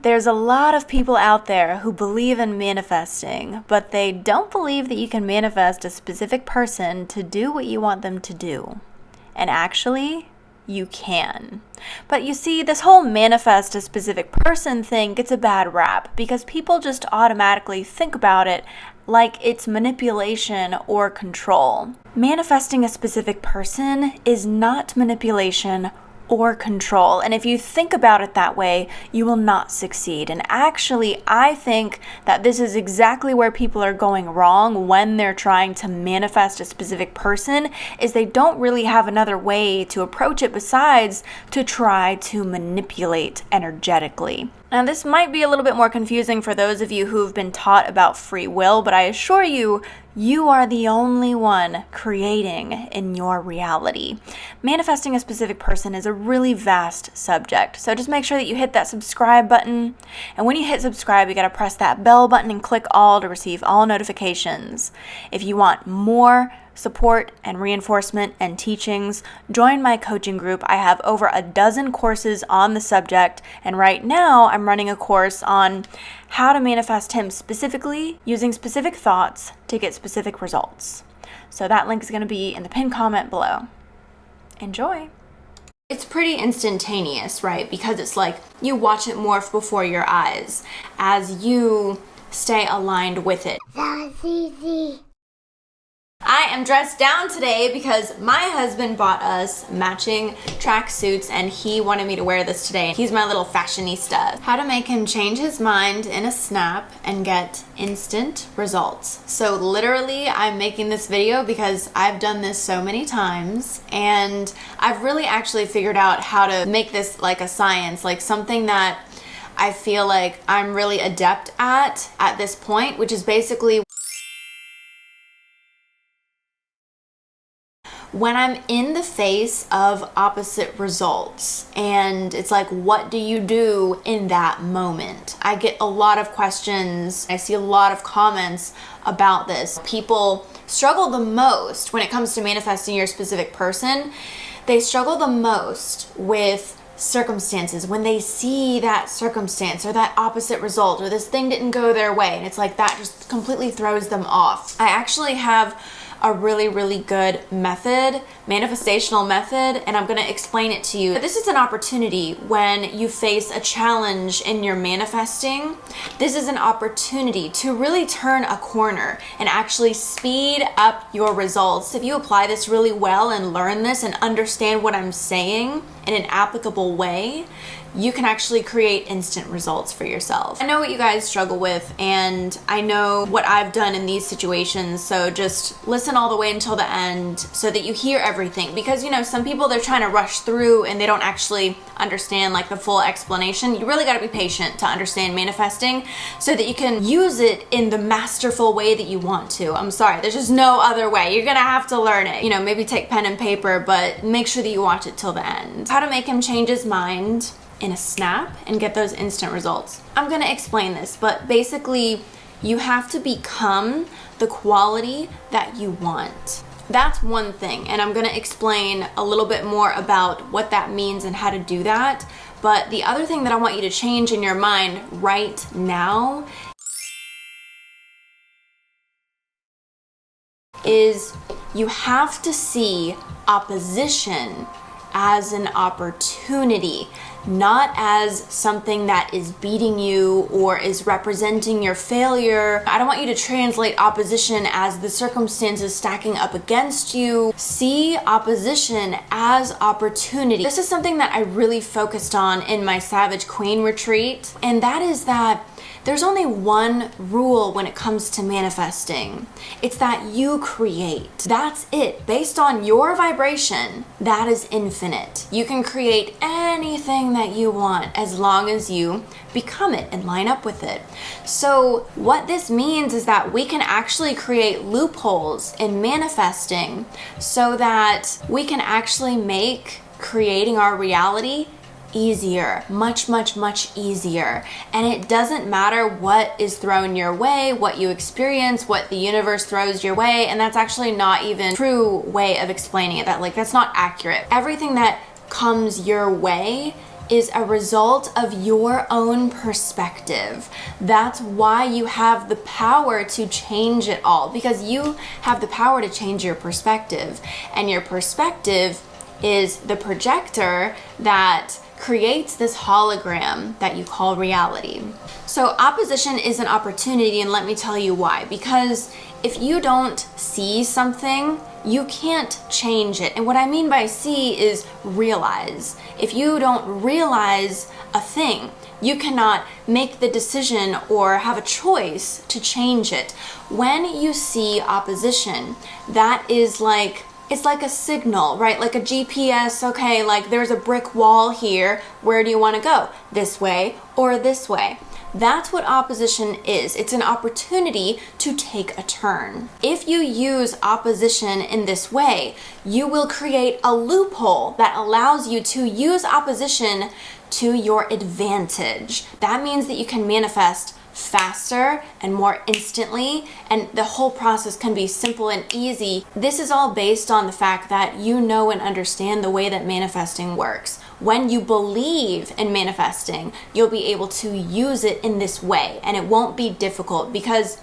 There's a lot of people out there who believe in manifesting, but they don't believe that you can manifest a specific person to do what you want them to do. And actually, you can. But you see, this whole manifest a specific person thing gets a bad rap because people just automatically think about it like it's manipulation or control. Manifesting a specific person is not manipulation or control. And if you think about it that way, you will not succeed. And actually, I think that this is exactly where people are going wrong when they're trying to manifest a specific person, is they don't really have another way to approach it besides to try to manipulate energetically. Now, this might be a little bit more confusing for those of you who've been taught about free will, but I assure you, you are the only one creating in your reality. Manifesting a specific person is a really vast subject, so just make sure that you hit that subscribe button. And when you hit subscribe, you gotta press that bell button and click all to receive all notifications. If you want more support and reinforcement and teachings, join my coaching group. I have over a dozen courses on the subject, and right now I'm running a course on how to manifest him specifically using specific thoughts to get specific results. So that link is going to be in the pinned comment below. Enjoy! It's pretty instantaneous, right? Because it's like you watch it morph before your eyes as you stay aligned with it. That's easy. I am dressed down today because my husband bought us matching tracksuits and he wanted me to wear this today. He's my little fashionista. How to make him change his mind in a snap and get instant results. So literally, I'm making this video because I've done this so many times and I've really actually figured out how to make this like a science, like something that I feel like I'm really adept at this point, which is basically when I'm in the face of opposite results and it's like, what do you do in that moment? I get a lot of questions. I see a lot of comments about this. People struggle the most when it comes to manifesting your specific person. They struggle the most with circumstances when they see that circumstance or that opposite result or this thing didn't go their way, and it's like that just completely throws them off. I actually have a really good method, manifestational method, and I'm going to explain it to you. This is an opportunity when you face a challenge in your manifesting. This is an opportunity to really turn a corner and actually speed up your results. If you apply this really well and learn this and understand what I'm saying in an applicable way, you can actually create instant results for yourself. I know what you guys struggle with and I know what I've done in these situations, so just listen all the way until the end so that you hear everything, because you know, some people, they're trying to rush through and they don't actually understand like the full explanation. You really got to be patient to understand manifesting so that you can use it in the masterful way that you want to. I'm sorry, there's just no other way. You're gonna have to learn it. You know, maybe take pen and paper, but make sure that you watch it till the end. How to make him change his mind in a snap and get those instant results. I'm gonna explain this, but basically you have to become the quality that you want. That's one thing, and I'm gonna explain a little bit more about what that means and how to do that. But the other thing that I want you to change in your mind right now is you have to see opposition as an opportunity, not as something that is beating you or is representing your failure. I don't want you to translate opposition as the circumstances stacking up against you. See opposition as opportunity. This is something that I really focused on in my Savage Queen retreat, and that is that there's only one rule when it comes to manifesting. It's that you create. That's it. Based on your vibration, that is infinite. You can create anything that you want as long as you become it and line up with it. So what this means is that we can actually create loopholes in manifesting so that we can actually make creating our reality easier, much easier. And it doesn't matter what is thrown your way, what you experience, what the universe throws your way. And that's actually not even a true way of explaining it. That's not accurate. Everything that comes your way is a result of your own perspective. That's why you have the power to change it all, because you have the power to change your perspective. And your perspective is the projector that creates this hologram that you call reality. So opposition is an opportunity, and let me tell you why. Because if you don't see something, you can't change it. And what I mean by see is realize. If you don't realize a thing, you cannot make the decision or have a choice to change it. When you see opposition, that is like, it's like a signal, right? Like a GPS, okay, like there's a brick wall here. Where do you want to go? This way or this way? That's what opposition is. It's an opportunity to take a turn. If you use opposition in this way, you will create a loophole that allows you to use opposition to your advantage. That means that you can manifest faster and more instantly, and the whole process can be simple and easy. This is all based on the fact that you know and understand the way that manifesting works. When you believe in manifesting, you'll be able to use it in this way, and it won't be difficult, because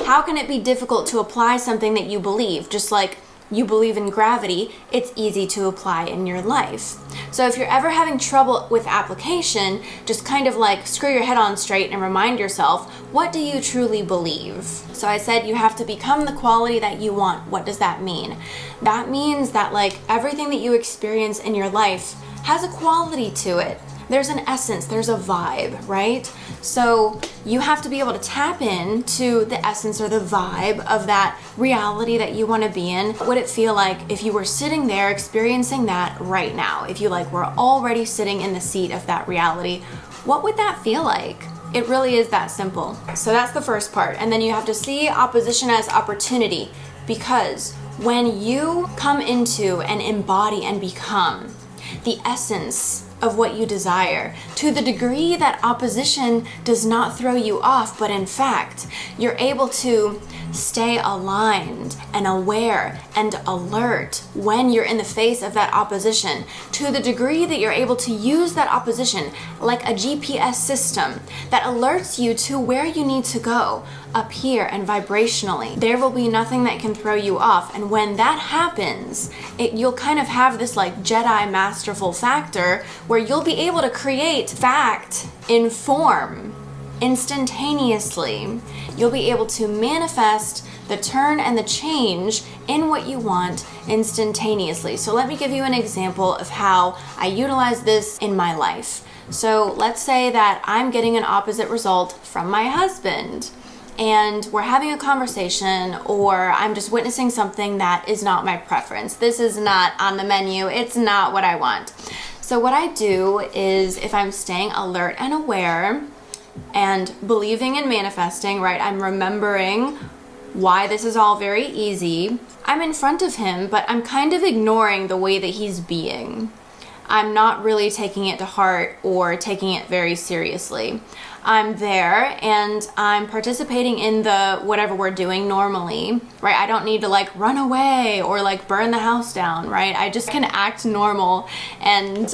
how can it be difficult to apply something that you believe? Just like you believe in gravity, it's easy to apply in your life. So if you're ever having trouble with application, just kind of like screw your head on straight and remind yourself, what do you truly believe? So I said you have to become the quality that you want. What does that mean? That means that like everything that you experience in your life has a quality to it. There's an essence, there's a vibe, right? So you have to be able to tap into the essence or the vibe of that reality that you want to be in. What would it feel like if you were sitting there experiencing that right now? If you like were already sitting in the seat of that reality, what would that feel like? It really is that simple. So that's the first part. And then you have to see opposition as opportunity, because when you come into and embody and become the essence of what you desire, to the degree that opposition does not throw you off, but in fact, you're able to stay aligned and aware and alert when you're in the face of that opposition, to the degree that you're able to use that opposition like a GPS system that alerts you to where you need to go up here and vibrationally. There will be nothing that can throw you off. And when that happens, you'll kind of have this like Jedi masterful factor where you'll be able to create fact in form instantaneously. You'll be able to manifest the turn and the change in what you want instantaneously. So let me give you an example of how I utilize this in my life. So let's say that I'm getting an opposite result from my husband, and we're having a conversation, or I'm just witnessing something that is not my preference. This is not on the menu. It's not what I want. So what I do is, if I'm staying alert and aware and believing in manifesting, right, I'm remembering why this is all very easy. I'm in front of him, but I'm kind of ignoring the way that he's being. I'm not really taking it to heart or taking it very seriously. I'm there and I'm participating in the whatever we're doing normally, right? I don't need to like run away or like burn the house down, right? I just can act normal and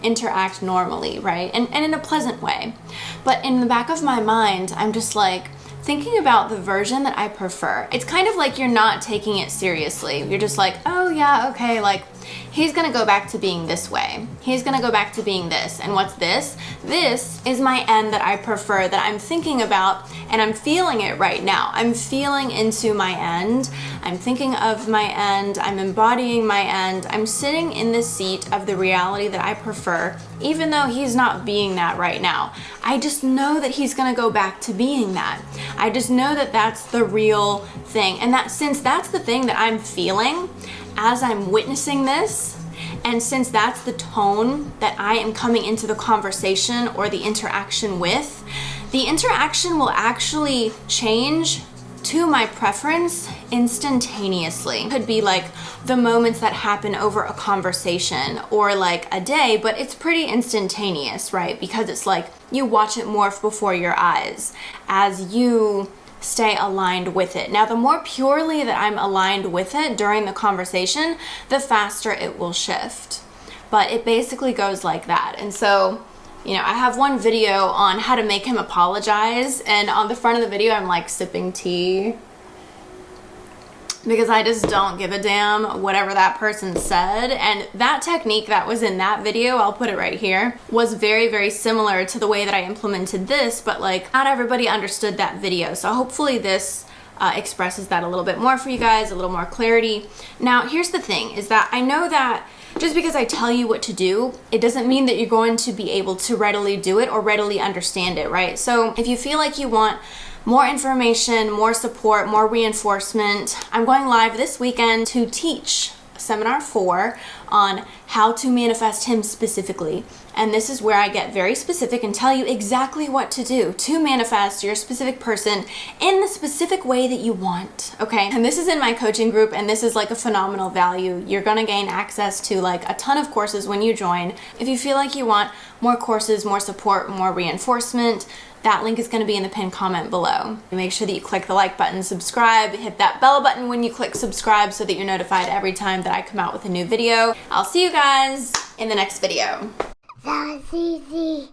interact normally, right? And in a pleasant way. But in the back of my mind, I'm just like thinking about the version that I prefer. It's kind of like you're not taking it seriously. You're just like, oh yeah, okay, like he's gonna go back to being this way. He's gonna go back to being this. And what's this? This is my end that I prefer, that I'm thinking about, and I'm feeling it right now. I'm feeling into my end. I'm thinking of my end. I'm embodying my end. I'm sitting in the seat of the reality that I prefer, even though he's not being that right now. I just know that he's gonna go back to being that. I just know that that's the real thing. And that since that's the thing that I'm feeling as I'm witnessing this, and since that's the tone that I am coming into the conversation or the interaction with, the interaction will actually change to my preference instantaneously. It could be like the moments that happen over a conversation or like a day, but it's pretty instantaneous, right? Because it's like you watch it morph before your eyes as you stay aligned with it. Now, the more purely that I'm aligned with it during the conversation, the faster it will shift. but it basically goes like that. And so, you know, I have one video on how to make him apologize, and on the front of the video I'm like sipping tea because I just don't give a damn whatever that person said. And that technique that was in that video, I'll put it right here, was very, very similar to the way that I implemented this, but like not everybody understood that video. So hopefully this expresses that a little bit more for you guys, a little more clarity. Now, here's the thing, is that I know that just because I tell you what to do, it doesn't mean that you're going to be able to readily do it or readily understand it, right? So if you feel like you want more information, more support, more reinforcement, I'm going live this weekend to teach Seminar 4 on how to manifest him specifically. And this is where I get very specific and tell you exactly what to do to manifest your specific person in the specific way that you want, okay? And this is in my coaching group, and this is like a phenomenal value. You're gonna gain access to like a ton of courses when you join. If you feel like you want more courses, more support, more reinforcement, that link is going to be in the pinned comment below. Make sure that you click the like button, subscribe, hit that bell button when you click subscribe so that you're notified every time that I come out with a new video. I'll see you guys in the next video. That was easy.